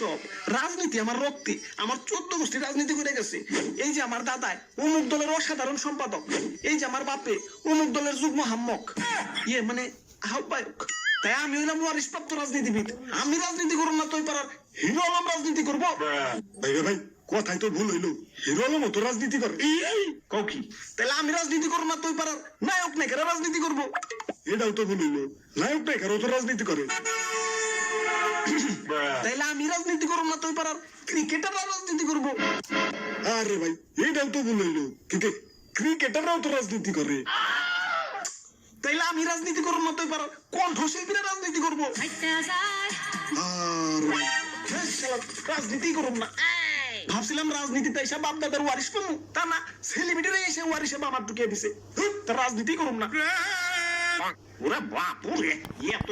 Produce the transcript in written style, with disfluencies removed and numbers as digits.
সব রাজনীতি আমার রক্তে, আমার 14 গোষ্ঠী রাজনীতি করে গেছে। এই যে আমার দাদায় অমুক দলের অসাধারণ সম্পাদক, এই যে আমার বাপে অমুক দলের যুগ্ম হাম্মক, মানে আহ্বায়ক। তাই আমি হইলাম ওয়ারিশপ্রাপ্ত রাজনীতিবিদ। আমি রাজনীতি করব না তুই পারার হিরো আলম রাজনীতি করবো। ভাই ভাই কথাই তো ভুল হইলো, হিরো আলম তো রাজনীতি করে। কি তাহলে আমি রাজনীতি করবো না তুই পারার নায়ক নায়িকারা রাজনীতি করবো? এটাও তো ভুল হইলো, নায়ক নায়িকারাও তো রাজনীতি করে। তাইলে আমি রাজনীতি করবো না তুই পারার ক্রিকেটাররা রাজনীতি করবো? আরে ভাই এটাও তো ভুল হইলো, ক্রিকেটাররাও তো রাজনীতি করে। তাইলে আমি রাজনীতি করবো না তুই পারার কণ্ঠশিল্পীরা রাজনীতি করবো? আর রাজনীতি করবো না। ভাবছিলাম রাজনীতিতে এসে বাপ দাদার ওয়ারিশ পাবো, তা না, সেলিব্রিটিরা এসে ওয়ারিশে বাবার ঢুকিয়ে দিছে। তা রাজনীতি করবো না। ওরা বাপ, ওরে এত